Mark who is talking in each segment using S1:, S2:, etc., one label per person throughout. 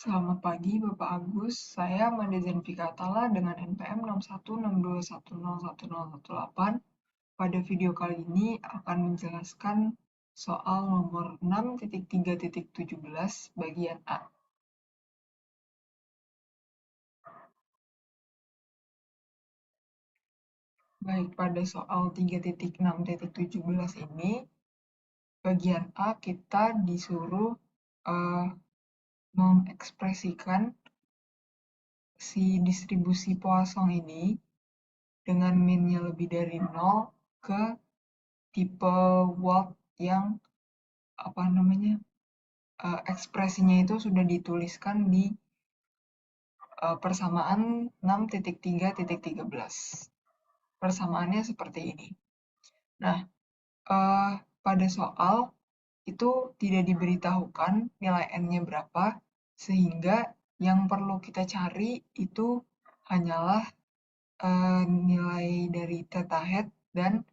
S1: Selamat pagi Bapak Agus, saya Mandezen Fikatala dengan NPM 61062101018. Pada video kali ini akan menjelaskan soal nomor 6.3.17 bagian A. Baik, pada soal 3.6.17 ini, bagian A kita disuruh mengekspresikan si distribusi Poisson ini dengan min-nya lebih dari 0 ke tipe Wald yang ekspresinya itu sudah dituliskan di persamaan 6.3.13. Persamaannya seperti ini. Nah, pada soal itu tidak diberitahukan nilai n-nya berapa, sehingga yang perlu kita cari itu hanyalah nilai dari theta hat dan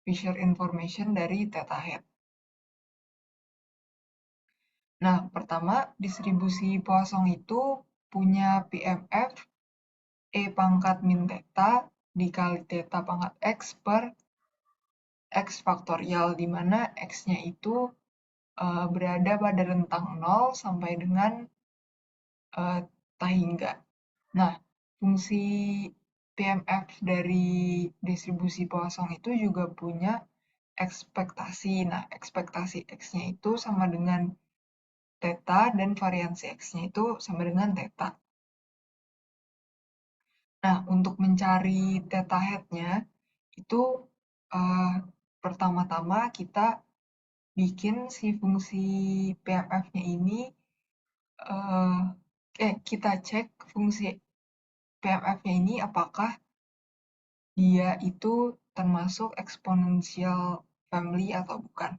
S1: Fisher information dari theta hat. Nah, pertama, distribusi Poisson itu punya PMF E pangkat min theta dikali theta pangkat X per X faktorial, di mana X-nya itu berada pada rentang 0 sampai dengan tahingga. Nah, fungsi PMF dari distribusi Poisson itu juga punya ekspektasi. Nah, ekspektasi X-nya itu sama dengan theta dan variansi X-nya itu sama dengan theta. Nah, untuk mencari theta hat-nya, itu pertama-tama kita bikin si fungsi PMF-nya ini, kita cek fungsi PMF-nya ini apakah dia itu termasuk exponential family atau bukan.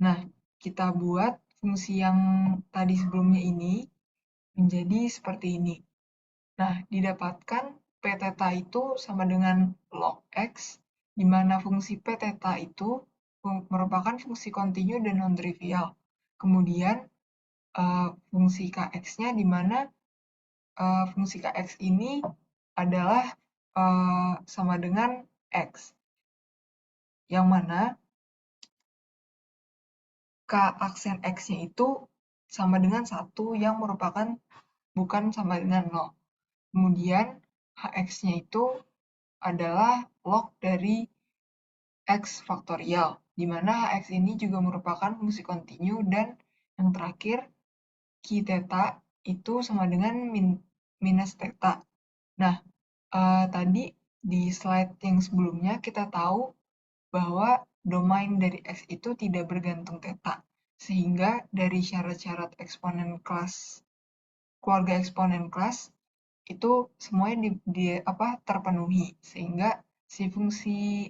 S1: Nah, kita buat fungsi yang tadi sebelumnya ini menjadi seperti ini. Nah, didapatkan P theta itu sama dengan log X, di mana fungsi P theta itu merupakan fungsi kontinu dan non-trivial. Kemudian, fungsi Kx-nya di mana fungsi Kx ini adalah sama dengan X. Yang mana K aksen X-nya itu sama dengan 1 yang merupakan bukan sama dengan 0. Kemudian Hx-nya itu adalah log dari X faktorial, di mana Hx ini juga merupakan fungsi kontinu, dan yang terakhir Q theta itu sama dengan minus theta. Nah, tadi di slide yang sebelumnya kita tahu bahwa domain dari X itu tidak bergantung theta, sehingga dari syarat-syarat eksponen kelas, keluarga eksponen kelas, itu semuanya terpenuhi, sehingga si fungsi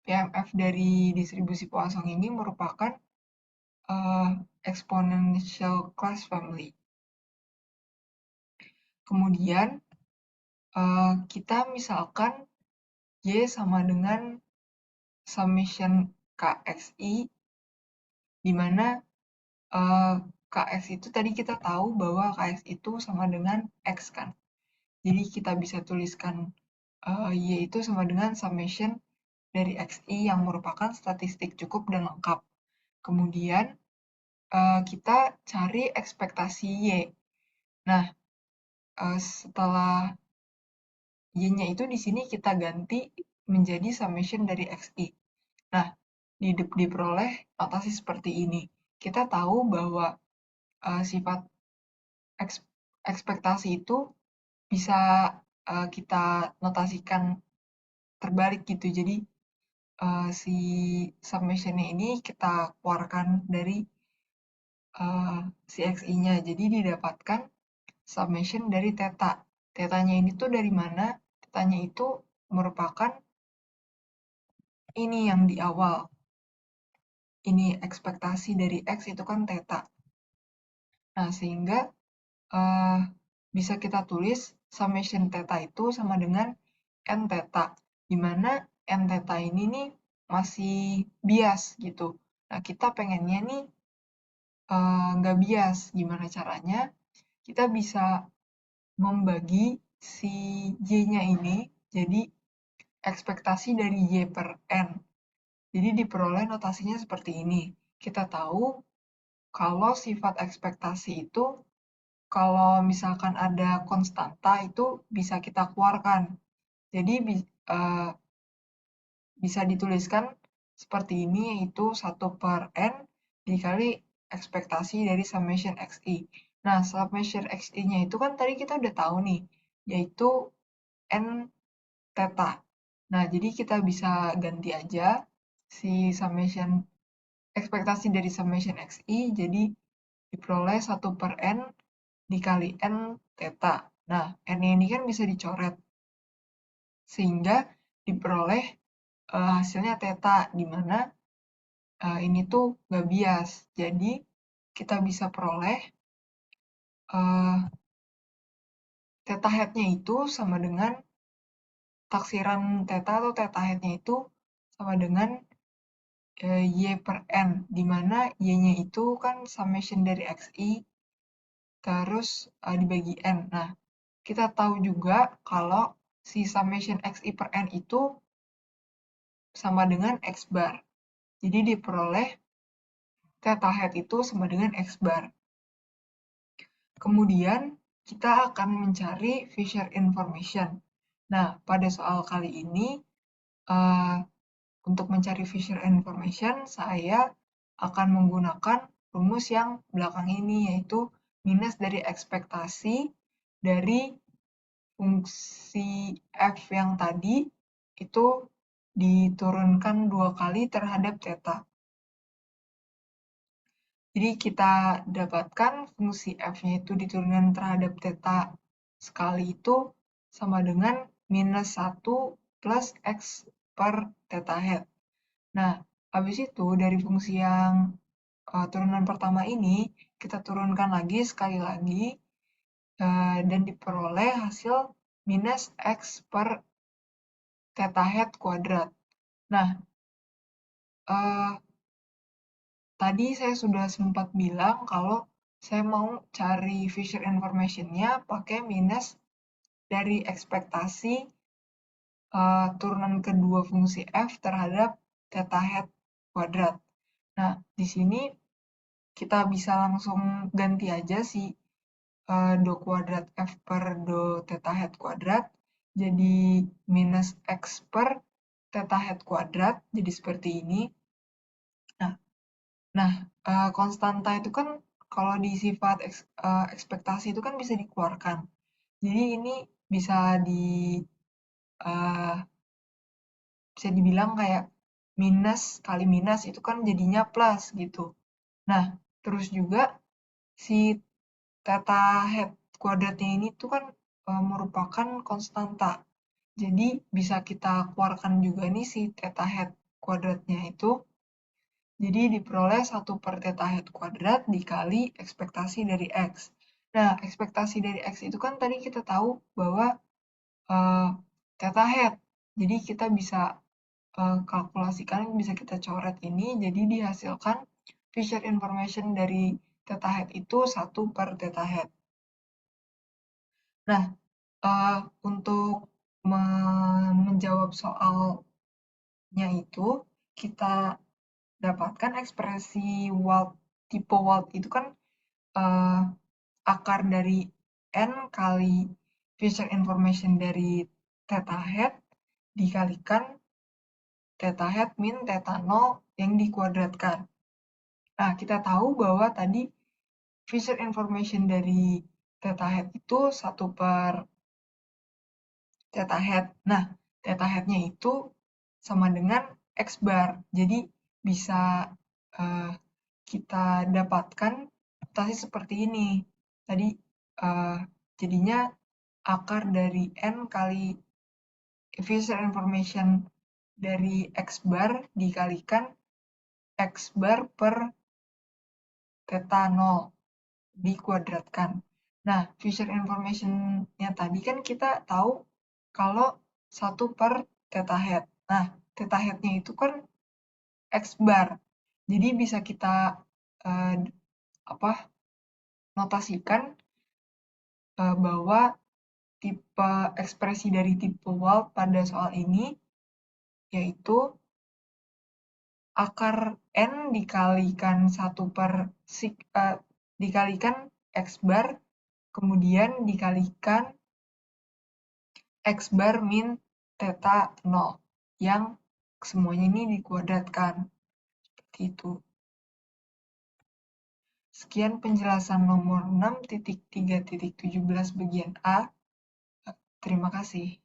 S1: PMF dari distribusi Poisson ini merupakan exponential class family. Kemudian kita misalkan Y sama dengan summation KXI, di mana KX itu tadi kita tahu bahwa KX itu sama dengan X kan. Jadi kita bisa tuliskan Y itu sama dengan summation dari XI yang merupakan statistik cukup dan lengkap. Kemudian kita cari ekspektasi Y. Nah, setelah Y-nya itu di sini kita ganti menjadi summation dari XI. Nah, diperoleh notasi seperti ini. Kita tahu bahwa sifat ekspektasi itu bisa kita notasikan terbalik gitu. Jadi si summation-nya ini kita keluarkan dari si XI-nya. Jadi didapatkan summation dari theta. Theta-nya ini tuh dari mana? Theta-nya itu merupakan ini yang di awal. Ini ekspektasi dari X itu kan theta. Nah, sehingga bisa kita tulis summation theta itu sama dengan n theta, di mana n theta ini nih masih bias gitu. Nah, kita pengennya nih nggak bias. Gimana caranya? Kita bisa membagi si Y-nya ini jadi ekspektasi dari Y per N. Jadi diperoleh notasinya seperti ini. Kita tahu kalau sifat ekspektasi itu kalau misalkan ada konstanta itu bisa kita keluarkan. Jadi bisa dituliskan seperti ini, yaitu 1 per N dikali ekspektasi dari summation XI. Nah, summation XI-nya itu kan tadi kita udah tahu nih, yaitu N theta. Nah, jadi kita bisa ganti aja si summation ekspektasi dari summation XI, jadi diperoleh 1 per N dikali N theta. Nah, N ini kan bisa dicoret, sehingga diperoleh hasilnya theta, di mana ini tuh nggak bias. Jadi, kita bisa peroleh theta hat-nya itu sama dengan taksiran theta atau theta hat-nya itu sama dengan Y per N, di mana Y-nya itu kan summation dari XI terus dibagi N. Nah, kita tahu juga kalau si summation XI per N itu sama dengan X bar. Jadi diperoleh theta hat itu sama dengan X bar. Kemudian kita akan mencari Fisher information. Nah, pada soal kali ini, untuk mencari Fisher information, saya akan menggunakan rumus yang belakang ini, yaitu minus dari ekspektasi dari fungsi f yang tadi itu diturunkan 2 kali terhadap theta. Jadi kita dapatkan fungsi f-nya itu diturunkan terhadap theta sekali itu sama dengan minus 1 plus x per theta hat. Nah, habis itu dari fungsi yang turunan pertama ini, kita turunkan lagi sekali lagi, dan diperoleh hasil minus x per theta hat kuadrat. Nah, tadi saya sudah sempat bilang kalau saya mau cari Fisher information-nya pakai minus dari ekspektasi turunan kedua fungsi f terhadap theta hat kuadrat. Nah, di sini kita bisa langsung ganti aja si do kuadrat f per do theta hat kuadrat jadi minus x per theta hat kuadrat, jadi seperti ini. Nah, konstanta itu kan kalau di sifat ekspektasi itu kan bisa dikeluarkan. Jadi ini bisa uh, bisa dibilang kayak minus kali minus itu kan jadinya plus gitu. Nah, terus juga si theta hat kuadratnya ini tuh kan merupakan konstanta. Jadi bisa kita keluarkan juga nih si theta hat kuadratnya itu. Jadi diperoleh 1 per theta hat kuadrat dikali ekspektasi dari X. Nah, ekspektasi dari X itu kan tadi kita tahu bahwa theta hat. Jadi kita bisa kalkulasikan, bisa kita coret ini, jadi dihasilkan Fisher information dari theta hat itu 1 per theta hat. Nah, untuk menjawab soalnya itu, kita dapatkan ekspresi tipe Wald itu kan akar dari N kali Fisher information dari theta hat dikalikan theta hat min theta 0 yang dikuadratkan. Nah, kita tahu bahwa tadi Fisher information dari theta hat itu 1 per theta hat. Nah, theta hat-nya itu sama dengan X bar. Jadi bisa kita dapatkan notasi seperti ini. Tadi jadinya akar dari N kali Fisher information dari X bar dikalikan X bar per theta 0 dikuadratkan. Nah, Fisher information-nya tadi kan kita tahu kalau 1 per theta hat. Nah, theta hat-nya itu kan X bar. Jadi bisa kita notasikan bahwa tipe ekspresi dari tipe Wald pada soal ini yaitu akar N dikalikan dikalikan X bar, kemudian dikalikan X bar min theta 0, yang semuanya ini dikuadratkan. Seperti itu. Sekian penjelasan nomor 6.3.17 bagian A. Terima kasih.